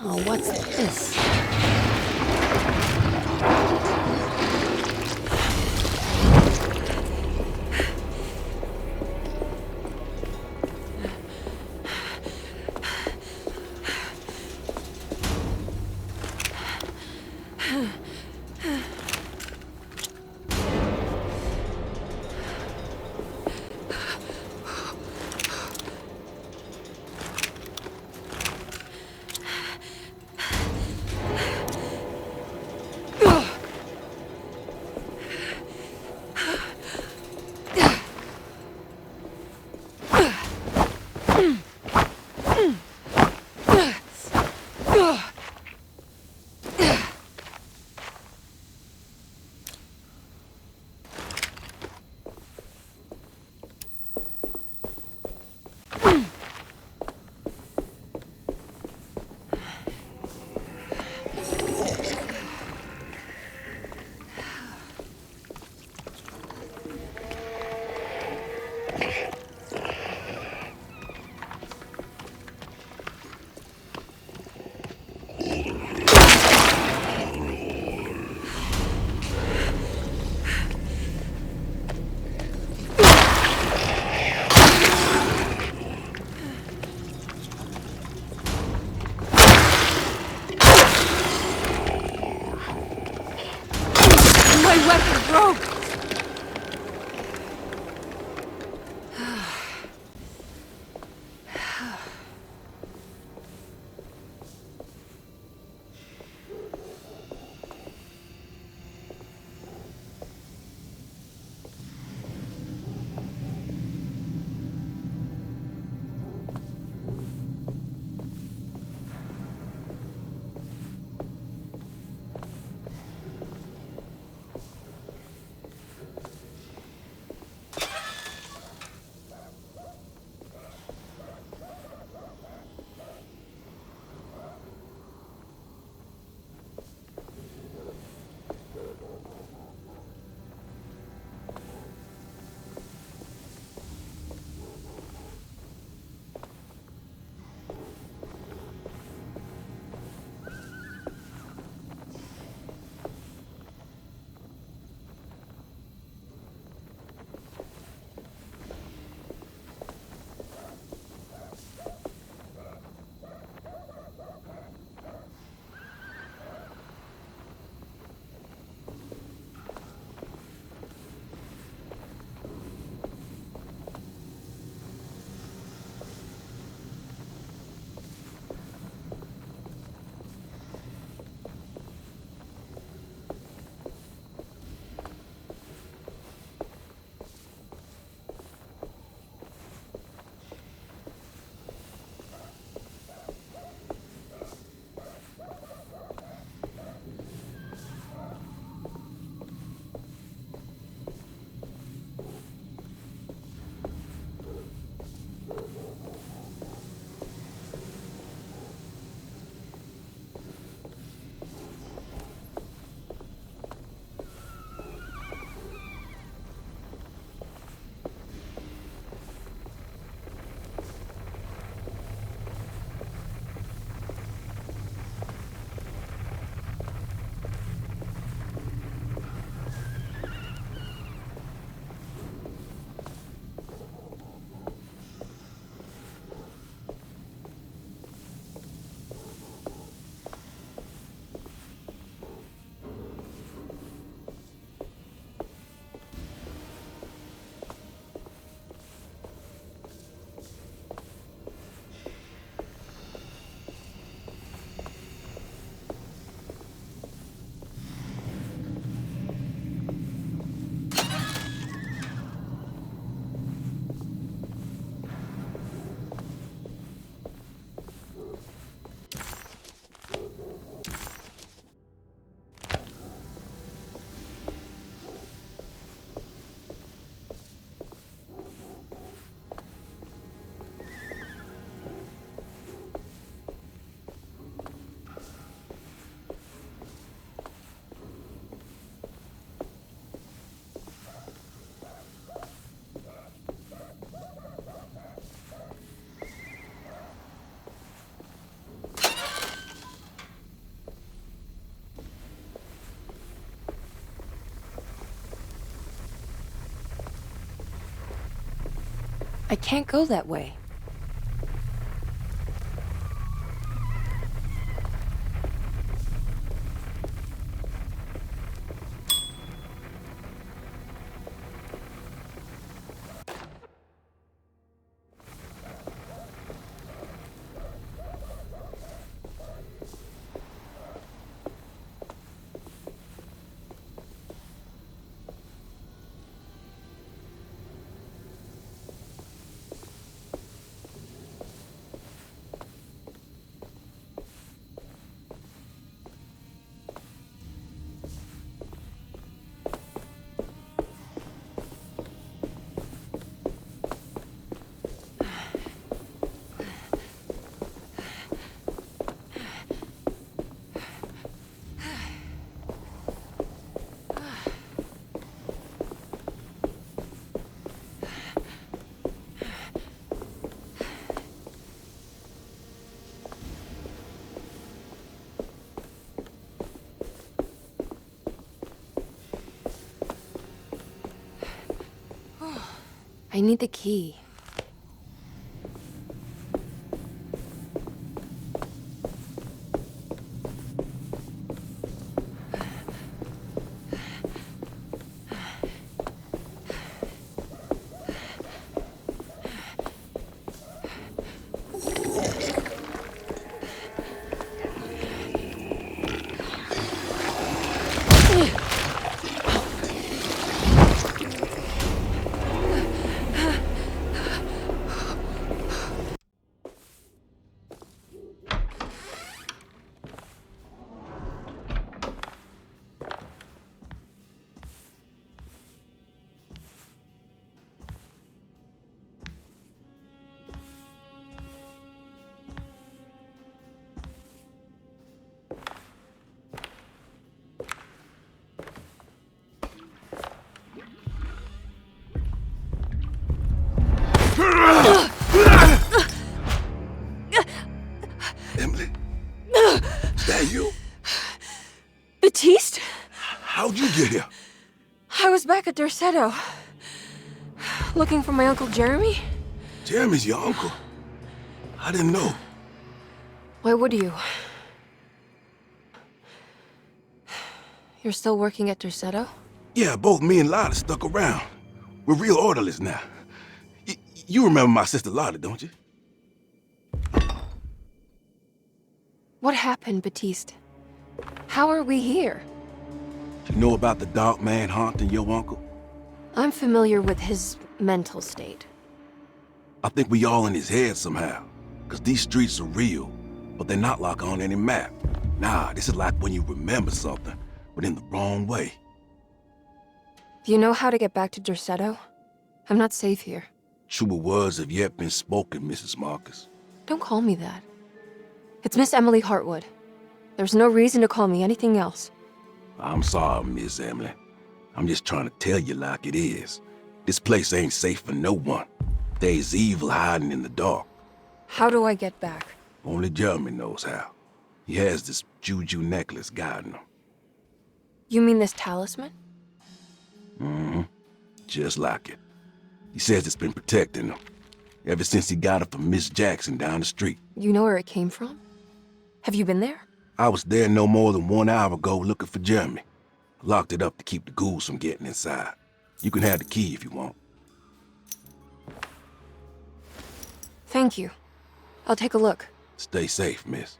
Oh, what's this? My weapon broke! I can't go that way. I need the key. Emily? Is that you? Baptiste? How'd you get here? I was back at Derceto. Looking for my Uncle Jeremy? Jeremy's your uncle. I didn't know. Why would you? You're still working at Derceto? Yeah, both me and Lotta stuck around. We're real orderlies now. You remember my sister Lotta, don't you? What happened, Baptiste? How are we here? You know about the dark man haunting your uncle? I'm familiar with his mental state. I think we all in his head somehow. Cause these streets are real, but they're not like on any map. Nah, this is like when you remember something, but in the wrong way. Do you know how to get back to Derceto? I'm not safe here. Truer words have yet been spoken, Mrs. Marcus. Don't call me that. It's Miss Emily Hartwood. There's no reason to call me anything else. I'm sorry, Miss Emily. I'm just trying to tell you like it is. This place ain't safe for no one. There's evil hiding in the dark. How do I get back? Only Jeremy knows how. He has this juju necklace guiding him. You mean this talisman? Mm-hmm. Just like it. He says it's been protecting him ever since he got it from Miss Jackson down the street. You know where it came from? Have you been there? I was there no more than 1 hour ago looking for Jeremy. Locked it up to keep the ghouls from getting inside. You can have the key if you want. Thank you. I'll take a look. Stay safe, miss.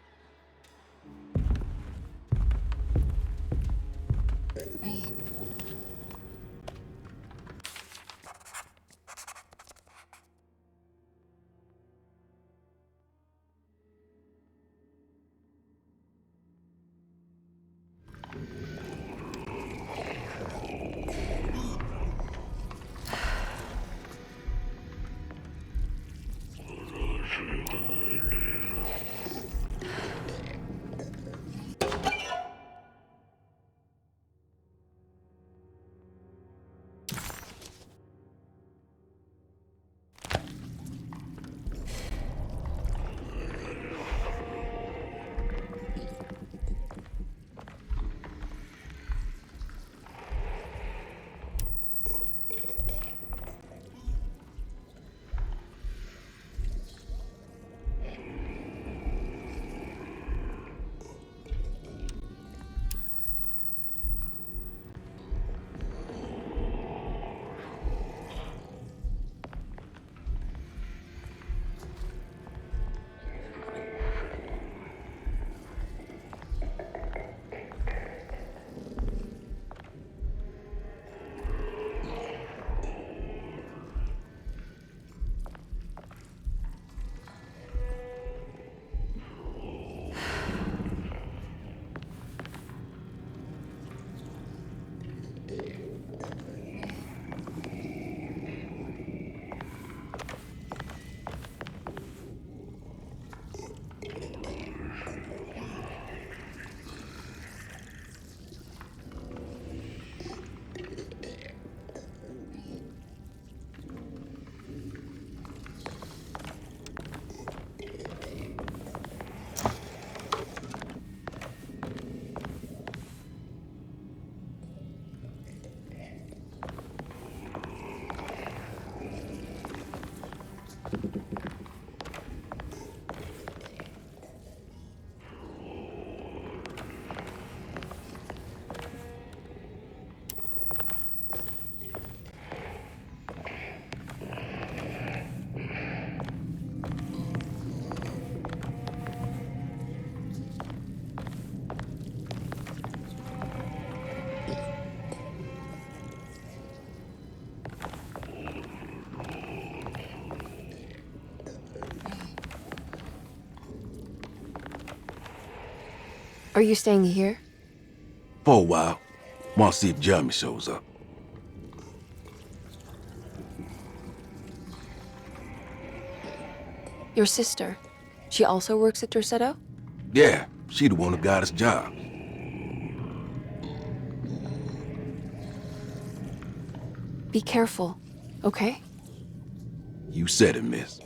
Are you staying here? For a while. Want to see if Jeremy shows up. Your sister. She also works at Derceto? Yeah, she the one who got us jobs. Be careful, okay? You said it, miss.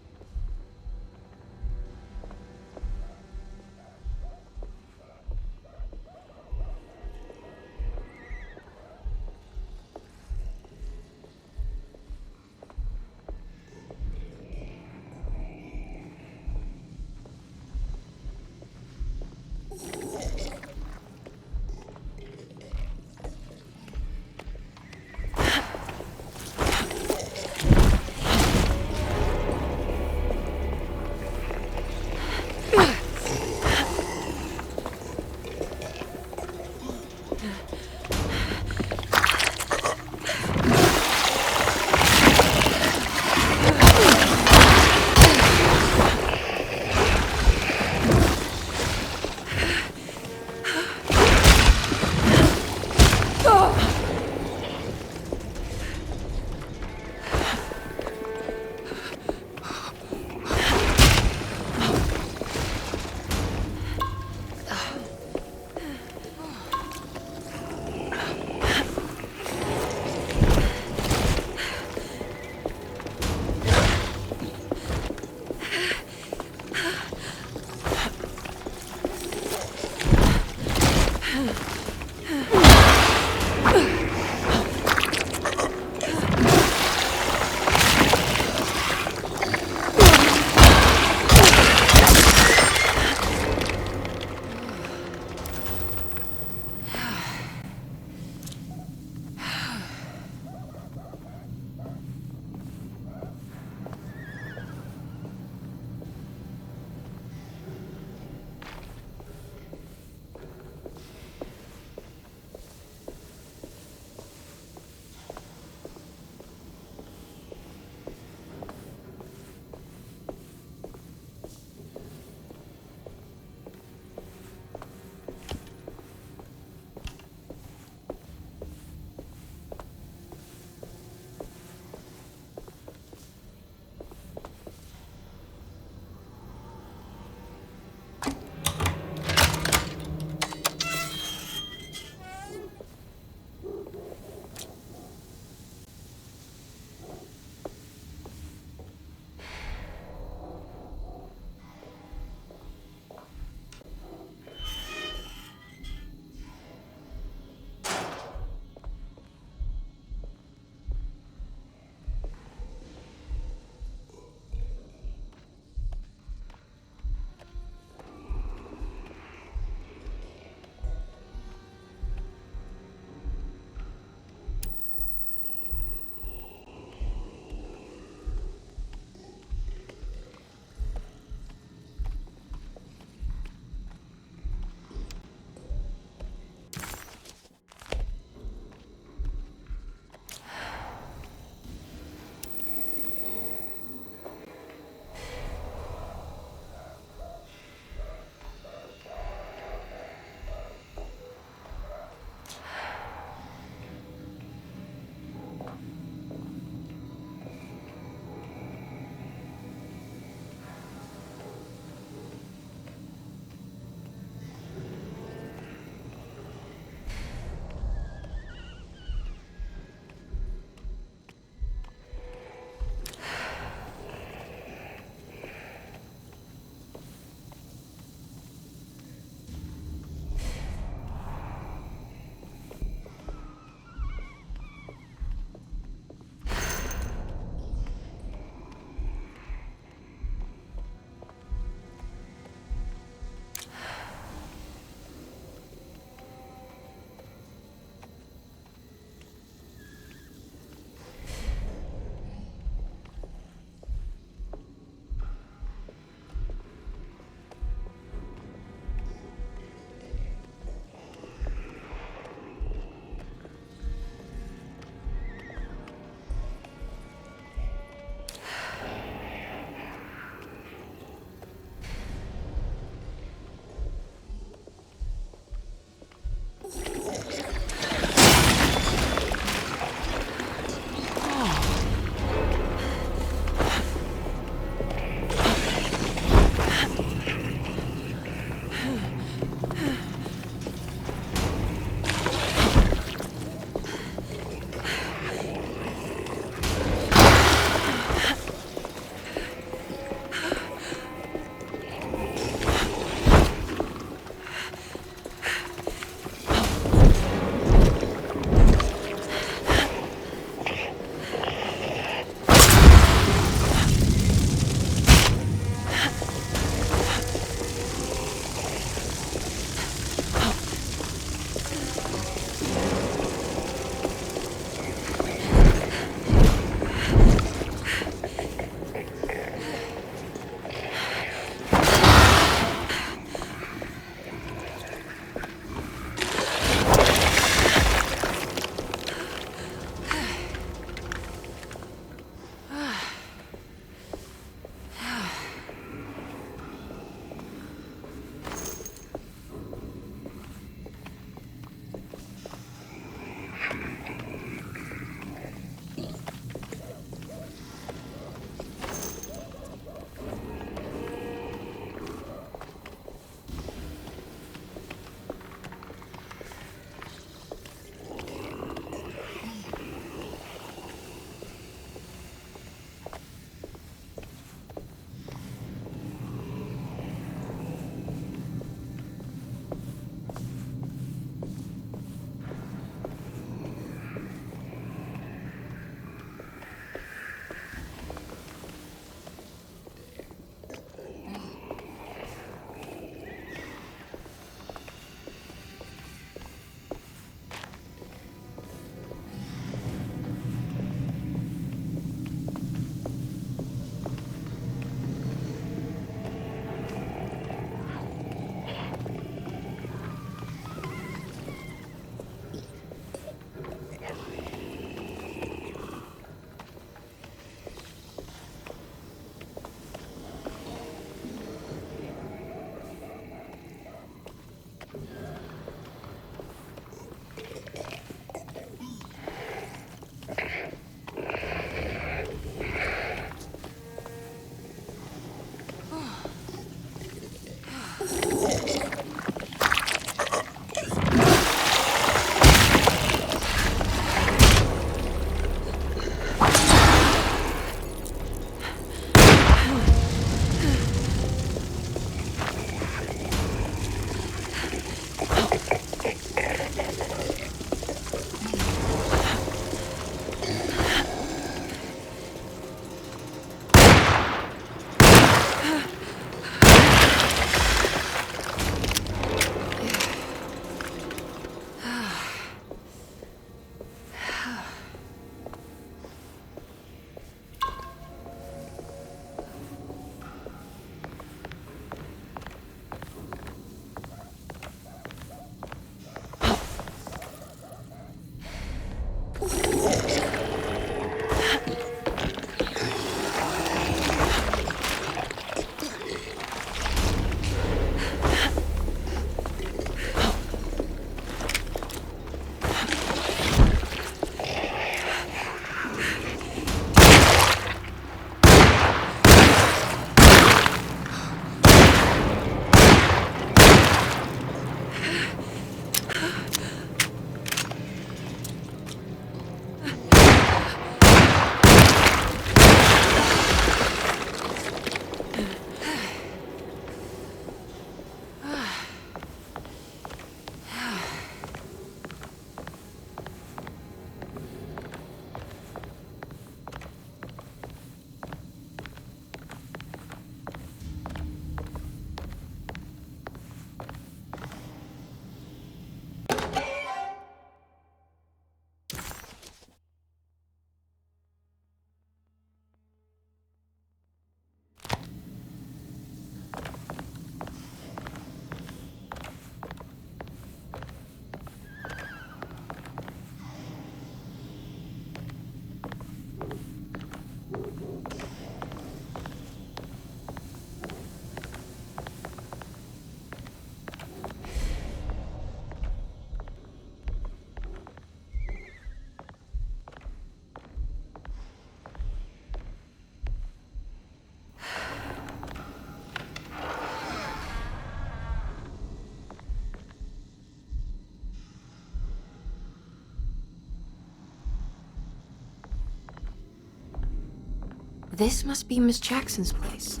This must be Miss Jackson's place.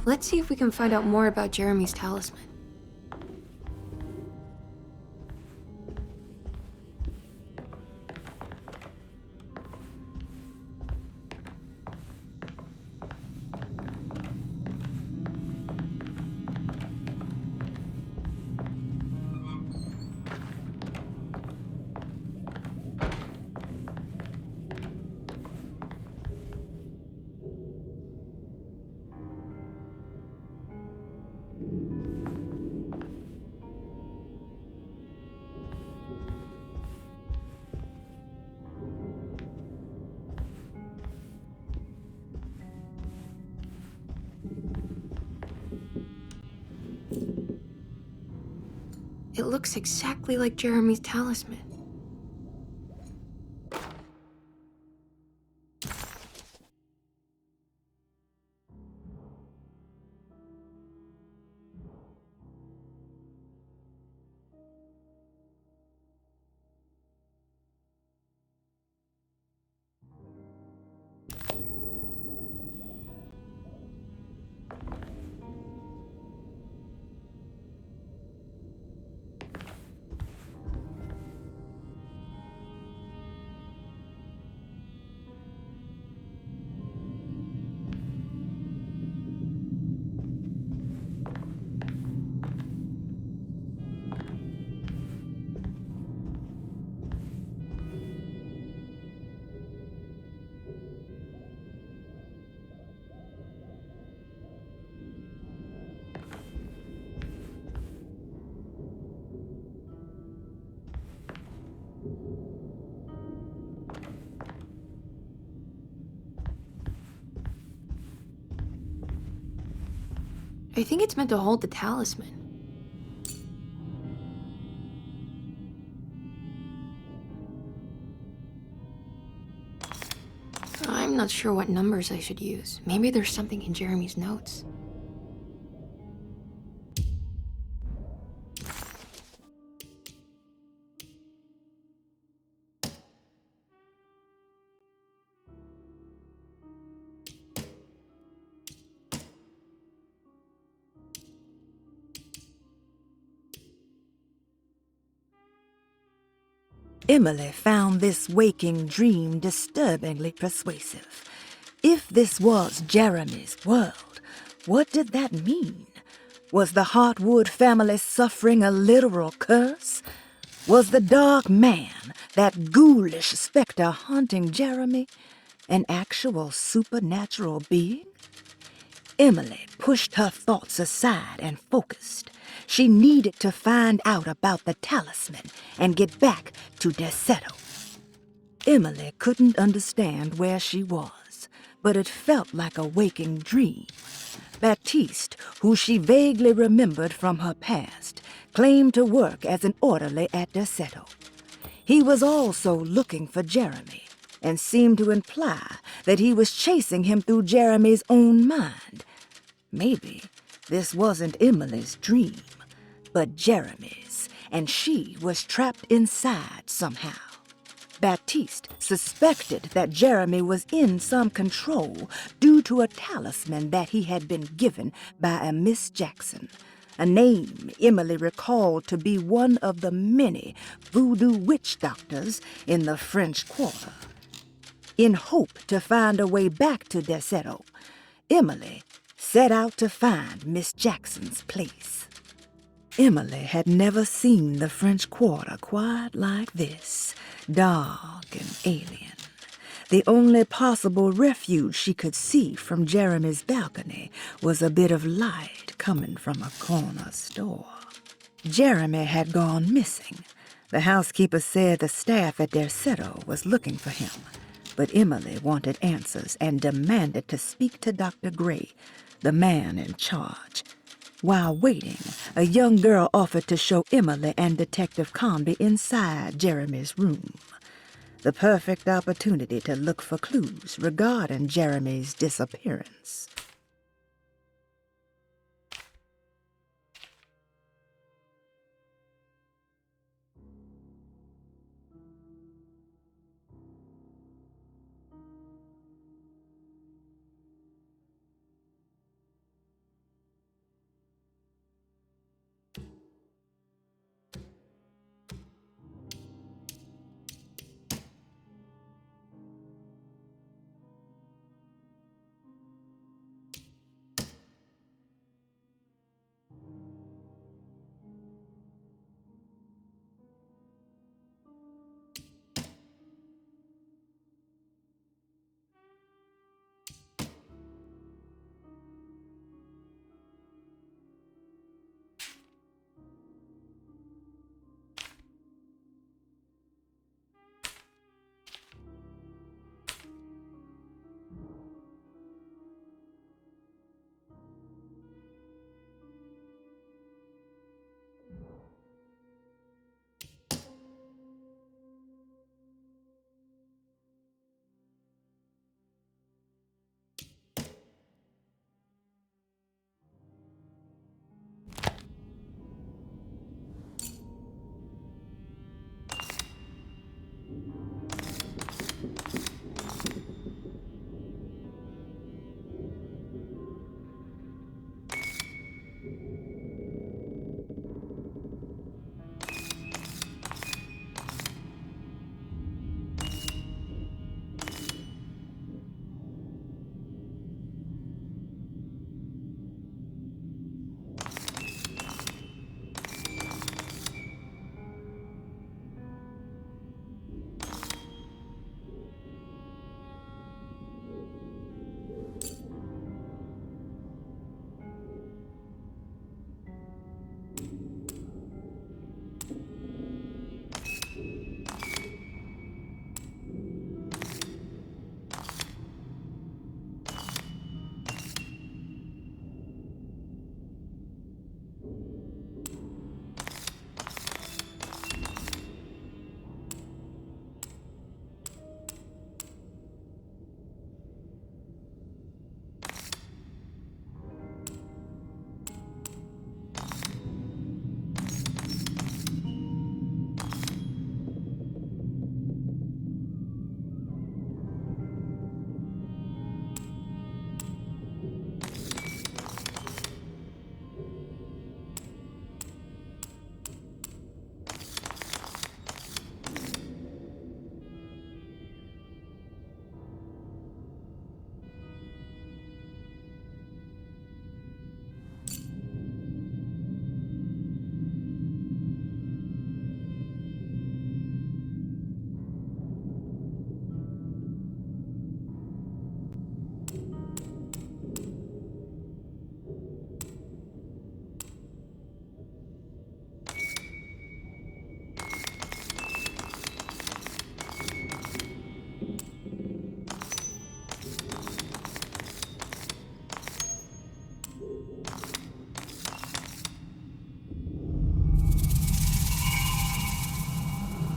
Let's see if we can find out more about Jeremy's talisman. It looks exactly like Jeremy's talisman. I think it's meant to hold the talisman. I'm not sure what numbers I should use. Maybe there's something in Jeremy's notes. Emily found this waking dream disturbingly persuasive. If this was Jeremy's world, what did that mean? Was the Hartwood family suffering a literal curse? Was the dark man, that ghoulish specter haunting Jeremy, an actual supernatural being? Emily pushed her thoughts aside and focused. She needed to find out about the talisman and get back to Derceto. Emily couldn't understand where she was, but it felt like a waking dream. Baptiste, who she vaguely remembered from her past, claimed to work as an orderly at Derceto. He was also looking for Jeremy, and seemed to imply that he was chasing him through Jeremy's own mind. Maybe this wasn't Emily's dream, but Jeremy's, and she was trapped inside somehow. Baptiste suspected that Jeremy was in some control due to a talisman that he had been given by a Miss Jackson, a name Emily recalled to be one of the many voodoo witch doctors in the French Quarter. In hope to find a way back to Derceto, Emily set out to find Miss Jackson's place. Emily had never seen the French Quarter quite like this, dark and alien. The only possible refuge she could see from Jeremy's balcony was a bit of light coming from a corner store. Jeremy had gone missing. The housekeeper said the staff at Derceto was looking for him, but Emily wanted answers and demanded to speak to Dr. Gray, the man in charge. While waiting, a young girl offered to show Emily and Detective Conby inside Jeremy's room. The perfect opportunity to look for clues regarding Jeremy's disappearance.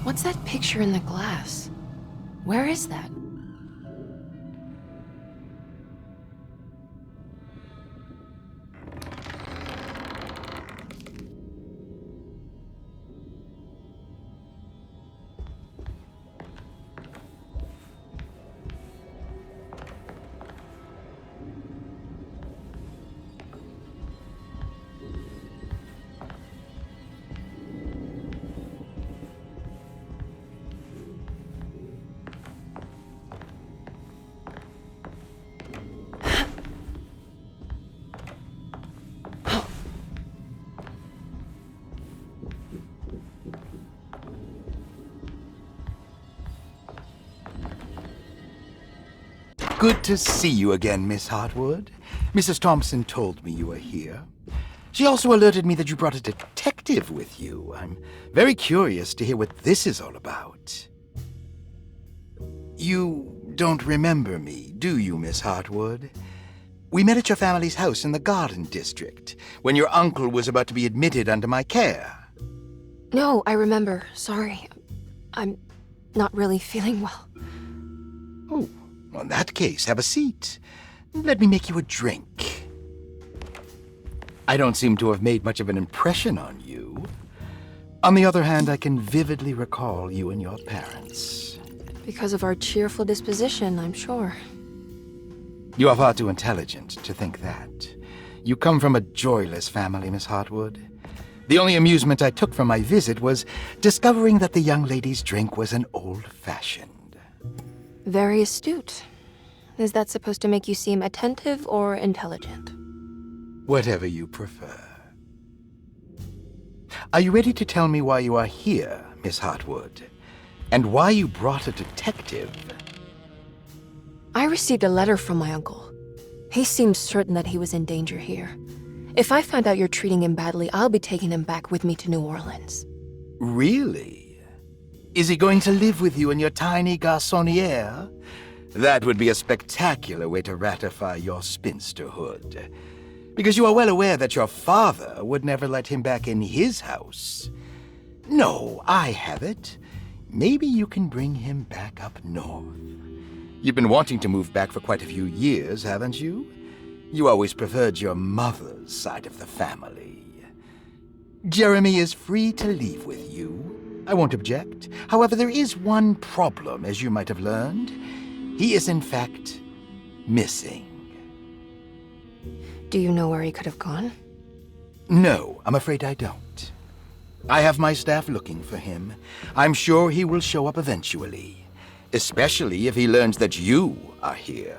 What's that picture in the glass? Where is that? Good to see you again, Miss Hartwood. Mrs. Thompson told me you were here. She also alerted me that you brought a detective with you. I'm very curious to hear what this is all about. You don't remember me, do you, Miss Hartwood? We met at your family's house in the Garden District, when your uncle was about to be admitted under my care. No, I remember. Sorry. I'm not really feeling well. Oh, well, in that case, have a seat. Let me make you a drink. I don't seem to have made much of an impression on you. On the other hand, I can vividly recall you and your parents. Because of our cheerful disposition, I'm sure. You are far too intelligent to think that. You come from a joyless family, Miss Hartwood. The only amusement I took from my visit was discovering that the young lady's drink was an old-fashioned. Very astute. Is that supposed to make you seem attentive or intelligent? Whatever you prefer. Are you ready to tell me why you are here, Miss Hartwood? And why you brought a detective? I received a letter from my uncle. He seems certain that he was in danger here. If I find out you're treating him badly, I'll be taking him back with me to New Orleans. Really? Is he going to live with you in your tiny garçonniere? That would be a spectacular way to ratify your spinsterhood. Because you are well aware that your father would never let him back in his house. No, I have it. Maybe you can bring him back up north. You've been wanting to move back for quite a few years, haven't you? You always preferred your mother's side of the family. Jeremy is free to leave with you. I won't object. However, there is one problem, as you might have learned. He is, in fact, missing. Do you know where he could have gone? No, I'm afraid I don't. I have my staff looking for him. I'm sure he will show up eventually, especially if he learns that you are here.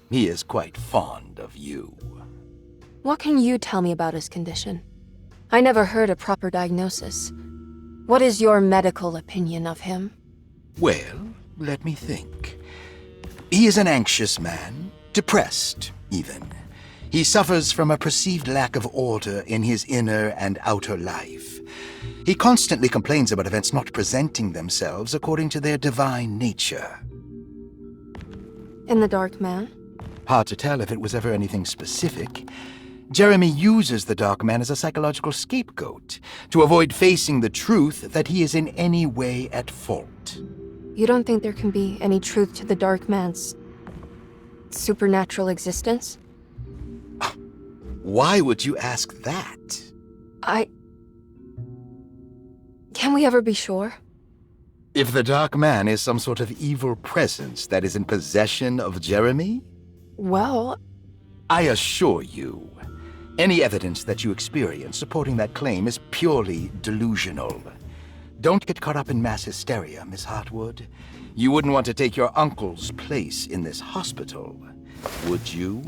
He is quite fond of you. What can you tell me about his condition? I never heard a proper diagnosis. What is your medical opinion of him? Well, let me think. He is an anxious man, depressed, even. He suffers from a perceived lack of order in his inner and outer life. He constantly complains about events not presenting themselves according to their divine nature. In the Dark Man? Hard to tell if it was ever anything specific. Jeremy uses the Dark Man as a psychological scapegoat to avoid facing the truth that he is in any way at fault. You don't think there can be any truth to the Dark Man's supernatural existence? Why would you ask that? Can we ever be sure? If the Dark Man is some sort of evil presence that is in possession of Jeremy? Well, I assure you, any evidence that you experience supporting that claim is purely delusional. Don't get caught up in mass hysteria, Miss Hartwood. You wouldn't want to take your uncle's place in this hospital, would you?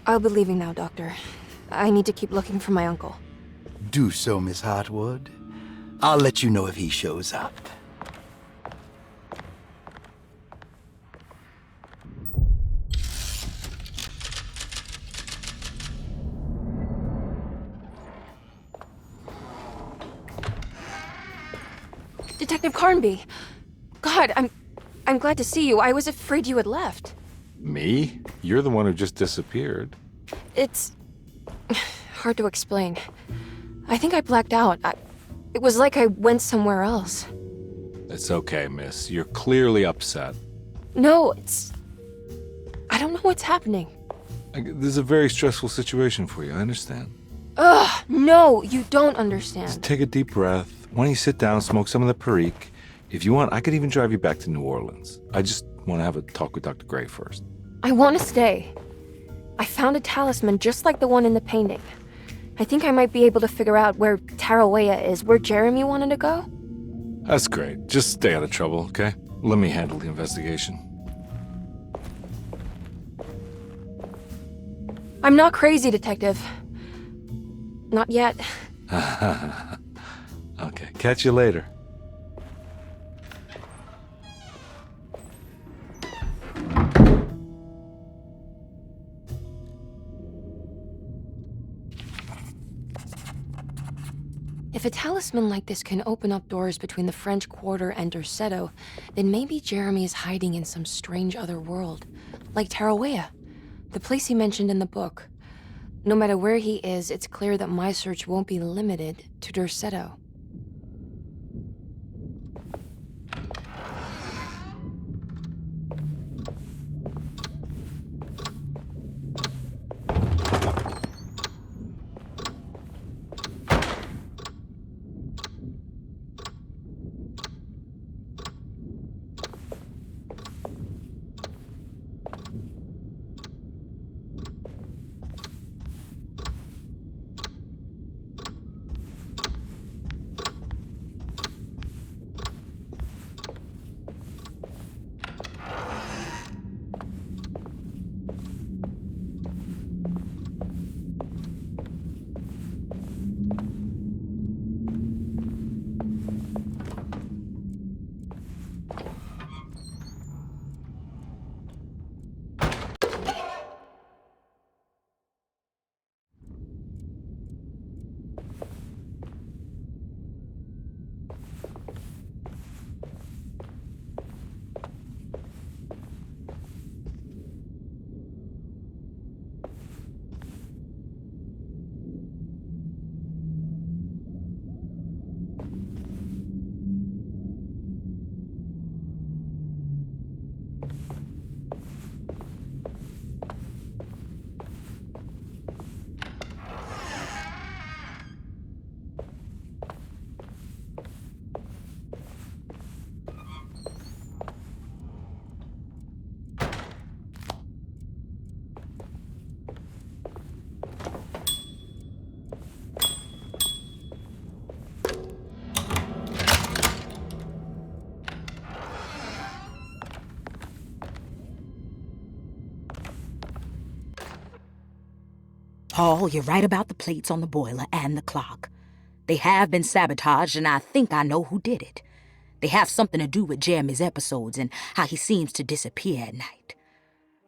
I'll be leaving now, Doctor. I need to keep looking for my uncle. Do so, Miss Hartwood. I'll let you know if he shows up. Detective Carnby! God, I'm glad to see you. I was afraid you had left. Me? You're the one who just disappeared. It's hard to explain. I think I blacked out. It was like I went somewhere else. It's okay, miss. You're clearly upset. No, I don't know what's happening. This is a very stressful situation for you, I understand. Ugh, no, you don't understand. Just take a deep breath. Why don't you sit down, smoke some of the Perique? If you want, I could even drive you back to New Orleans. I just want to have a talk with Dr. Gray first. I want to stay. I found a talisman just like the one in the painting. I think I might be able to figure out where Tarawea is, where Jeremy wanted to go. That's great. Just stay out of trouble, okay? Let me handle the investigation. I'm not crazy, Detective. Not yet. Okay, catch you later. If a talisman like this can open up doors between the French Quarter and Derceto, then maybe Jeremy is hiding in some strange other world, like Tarawea, the place he mentioned in the book. No matter where he is, it's clear that my search won't be limited to Derceto. Paul, you're right about the plates on the boiler and the clock. They have been sabotaged, and I think I know who did it. They have something to do with Jeremy's episodes and how he seems to disappear at night.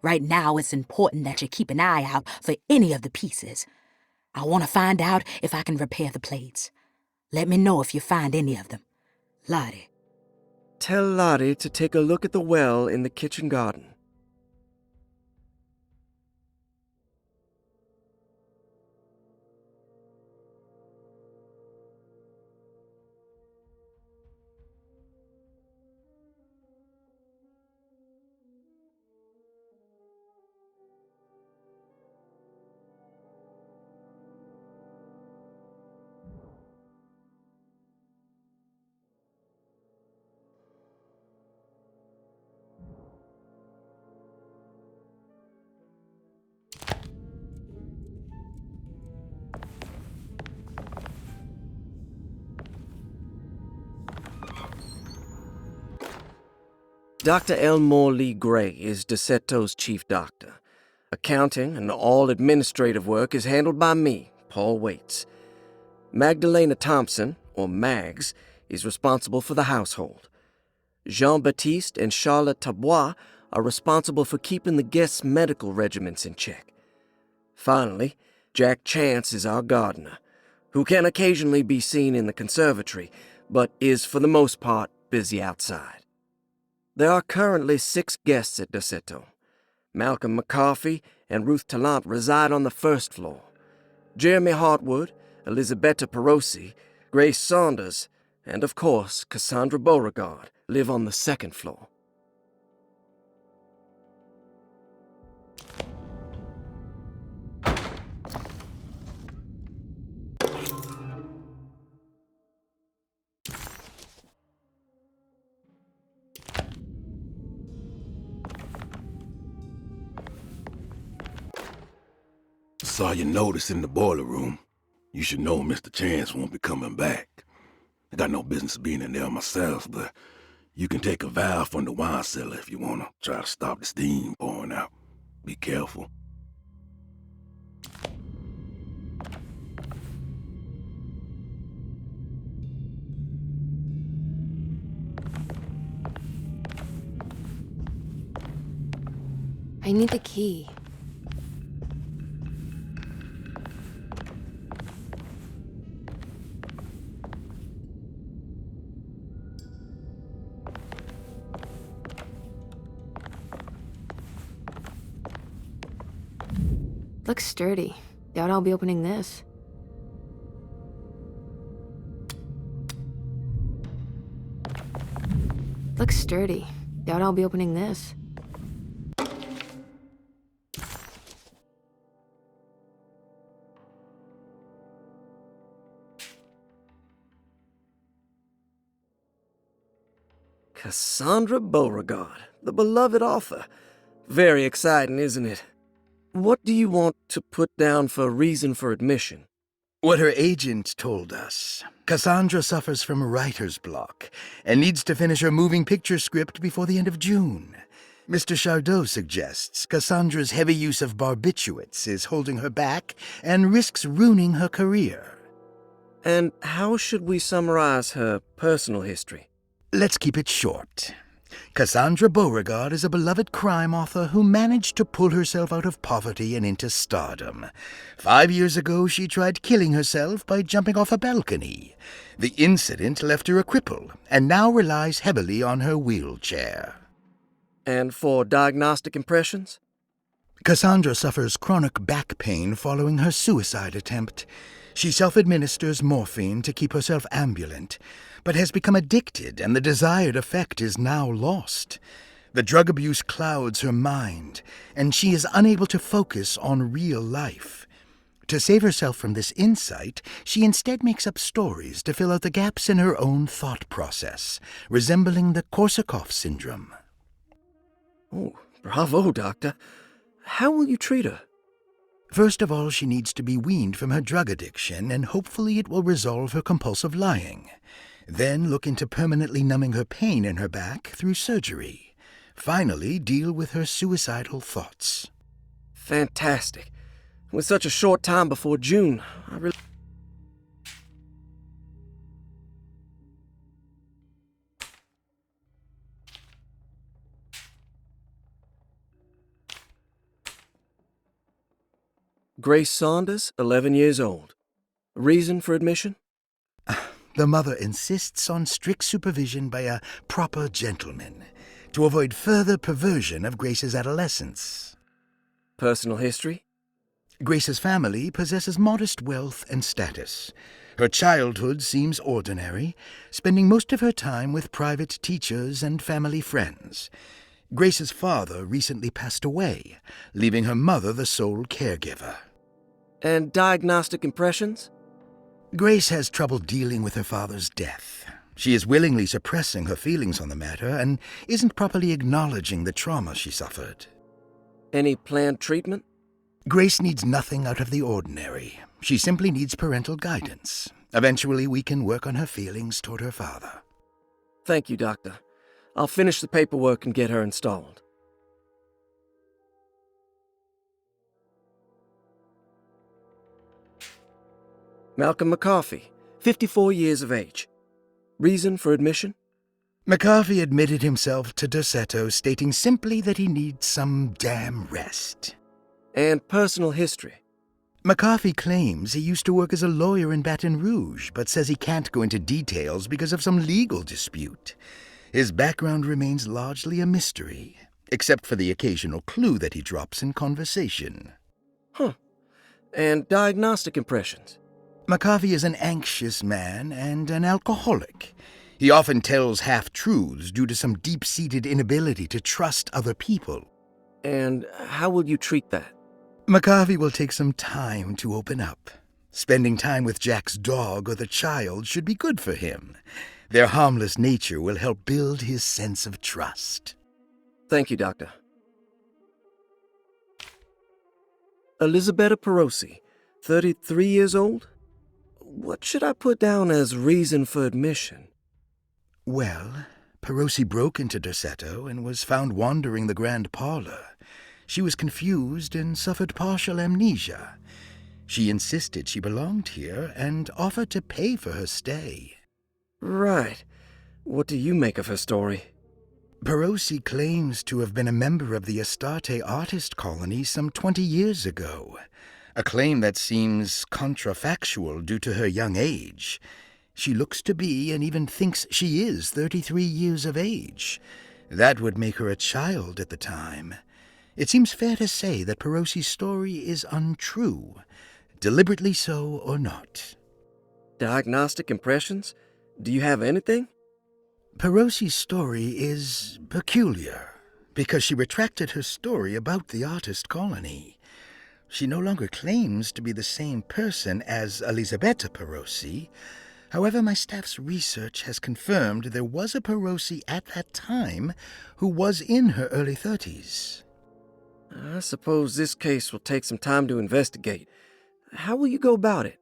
Right now, it's important that you keep an eye out for any of the pieces. I want to find out if I can repair the plates. Let me know if you find any of them. Lottie. Tell Lottie to take a look at the well in the kitchen garden. Dr. Elmore Lee Gray is Deceto's chief doctor. Accounting and all administrative work is handled by me, Paul Waits. Magdalena Thompson, or Mags, is responsible for the household. Jean-Baptiste and Charlotte Tabois are responsible for keeping the guests' medical regimens in check. Finally, Jack Chance is our gardener, who can occasionally be seen in the conservatory, but is for the most part busy outside. There are currently 6 guests at Derceto. Malcolm McCarthy and Ruth Tallant reside on the first floor. Jeremy Hartwood, Elisabetta Perosi, Grace Saunders, and of course, Cassandra Beauregard live on the second floor. Saw your notice in the boiler room. You should know Mr. Chance won't be coming back. I got no business being in there myself, but you can take a valve from the wine cellar if you want to try to stop the steam pouring out. Be careful. I need the key. Looks sturdy. Doubt I'll be opening this. Looks sturdy. Doubt I'll be opening this. Cassandra Beauregard, the beloved author. Very exciting, isn't it? What do you want to put down for reason for admission? What her agent told us. Cassandra suffers from writer's block and needs to finish her moving picture script before the end of June. Mr. Chardot suggests Cassandra's heavy use of barbiturates is holding her back and risks ruining her career. And how should we summarize her personal history? Let's keep it short. Cassandra Beauregard is a beloved crime author who managed to pull herself out of poverty and into stardom. 5 years ago, she tried killing herself by jumping off a balcony. The incident left her a cripple and now relies heavily on her wheelchair. And for diagnostic impressions? Cassandra suffers chronic back pain following her suicide attempt. She self-administers morphine to keep herself ambulant, but has become addicted and the desired effect is now lost. The drug abuse clouds her mind, and she is unable to focus on real life. To save herself from this insight, she instead makes up stories to fill out the gaps in her own thought process, resembling the Korsakoff syndrome. Oh, bravo, Doctor. How will you treat her? First of all, she needs to be weaned from her drug addiction, and hopefully it will resolve her compulsive lying. Then look into permanently numbing her pain in her back through surgery. Finally, deal with her suicidal thoughts. Fantastic. With such a short time before June, I really... Grace Saunders, 11 years old. Reason for admission? The mother insists on strict supervision by a proper gentleman to avoid further perversion of Grace's adolescence. Personal history? Grace's family possesses modest wealth and status. Her childhood seems ordinary, spending most of her time with private teachers and family friends. Grace's father recently passed away, leaving her mother the sole caregiver. And diagnostic impressions? Grace has trouble dealing with her father's death. She is willingly suppressing her feelings on the matter and isn't properly acknowledging the trauma she suffered. Any planned treatment? Grace needs nothing out of the ordinary. She simply needs parental guidance. Eventually, we can work on her feelings toward her father. Thank you, Doctor. I'll finish the paperwork and get her installed. Malcolm McCarthy, 54 years of age. Reason for admission? McCarthy admitted himself to Dorsetto, stating simply that he needs some damn rest. And personal history? McCarthy claims he used to work as a lawyer in Baton Rouge, but says he can't go into details because of some legal dispute. His background remains largely a mystery, except for the occasional clue that he drops in conversation. Huh. And diagnostic impressions? McCarthy is an anxious man and an alcoholic. He often tells half-truths due to some deep-seated inability to trust other people. And how will you treat that? McCarthy will take some time to open up. Spending time with Jack's dog or the child should be good for him. Their harmless nature will help build his sense of trust. Thank you, Doctor. Elisabetta Perosi, 33 years old? What should I put down as reason for admission? Well, Perosi broke into Derceto and was found wandering the grand parlor. She was confused and suffered partial amnesia. She insisted she belonged here and offered to pay for her stay. Right. What do you make of her story? Perosi claims to have been a member of the Astarte artist colony some 20 years ago, a claim that seems contrafactual due to her young age. She looks to be and even thinks she is 33 years of age. That would make her a child at the time. It seems fair to say that Perosi's story is untrue, deliberately so or not. Diagnostic impressions? Do you have anything? Perosi's story is peculiar because she retracted her story about the artist colony. She no longer claims to be the same person as Elisabetta Perosi. However, my staff's research has confirmed there was a Perosi at that time who was in her early 30s. I suppose this case will take some time to investigate. How will you go about it?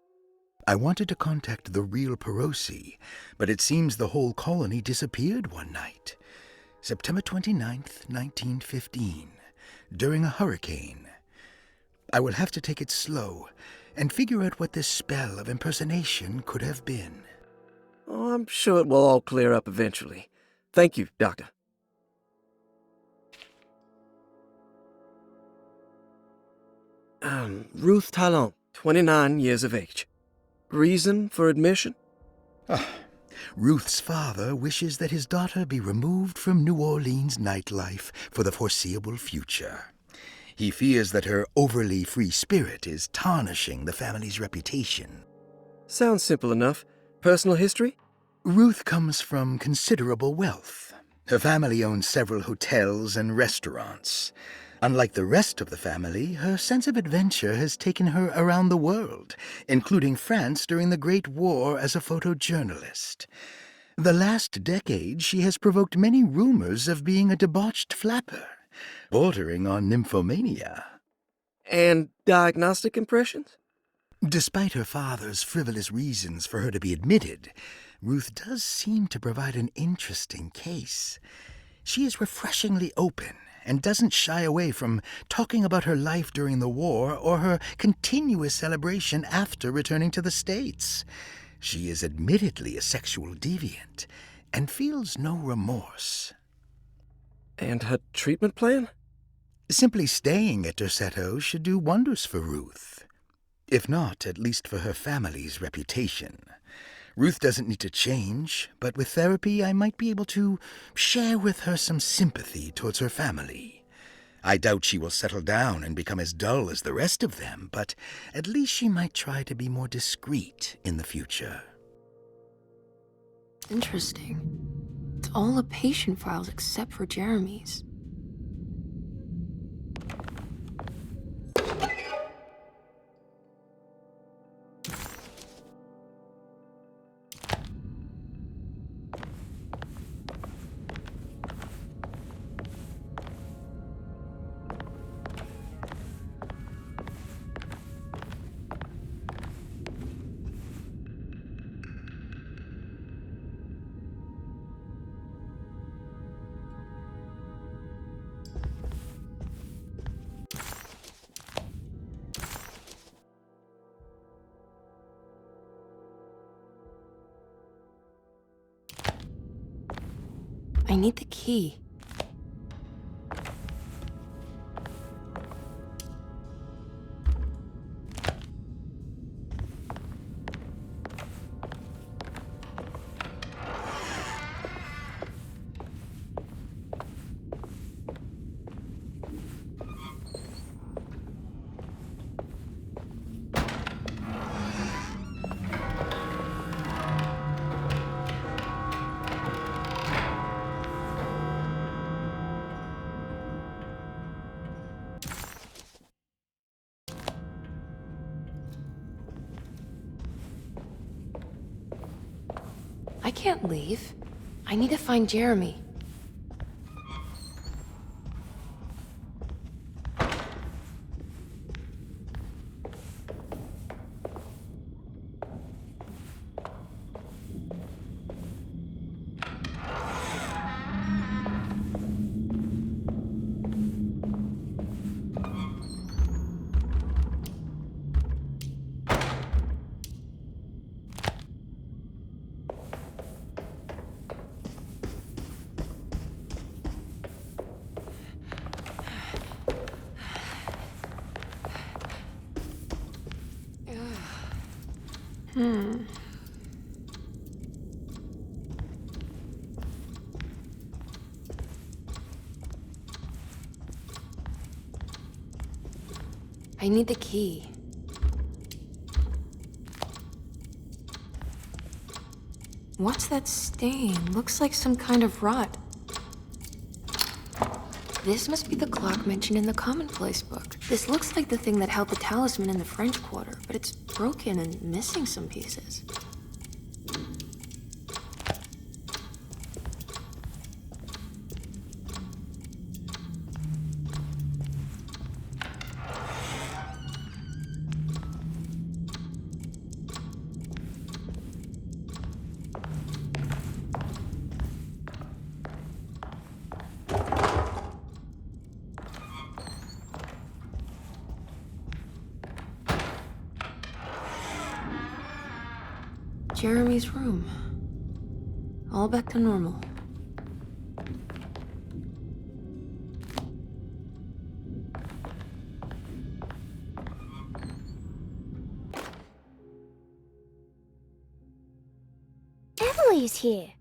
I wanted to contact the real Perosi, but it seems the whole colony disappeared one night. September 29th, 1915, during a hurricane. I will have to take it slow and figure out what this spell of impersonation could have been. Oh, I'm sure it will all clear up eventually. Thank you, Doctor. Ruth Talon, 29 years of age. Reason for admission? Ruth's father wishes that his daughter be removed from New Orleans nightlife for the foreseeable future. He fears that her overly free spirit is tarnishing the family's reputation. Sounds simple enough. Personal history? Ruth comes from considerable wealth. Her family owns several hotels and restaurants. Unlike the rest of the family, her sense of adventure has taken her around the world, including France during the Great War as a photojournalist. The last decade, she has provoked many rumors of being a debauched flapper, bordering on nymphomania. And diagnostic impressions? Despite her father's frivolous reasons for her to be admitted, Ruth does seem to provide an interesting case. She is refreshingly open and doesn't shy away from talking about her life during the war or her continuous celebration after returning to the States. She is admittedly a sexual deviant and feels no remorse. And her treatment plan? Simply staying at Derceto should do wonders for Ruth. If not, at least for her family's reputation. Ruth doesn't need to change, but with therapy I might be able to share with her some sympathy towards her family. I doubt she will settle down and become as dull as the rest of them, but at least she might try to be more discreet in the future. Interesting. It's all the patient files except for Jeremy's. I need the key. I can't leave. I need to find Jeremy. I need the key. What's that stain? Looks like some kind of rot. This must be the clock mentioned in the Commonplace book. This looks like the thing that held the talisman in the French Quarter, but it's broken and missing some pieces. Jeremy's room. All back to normal. Emily's here.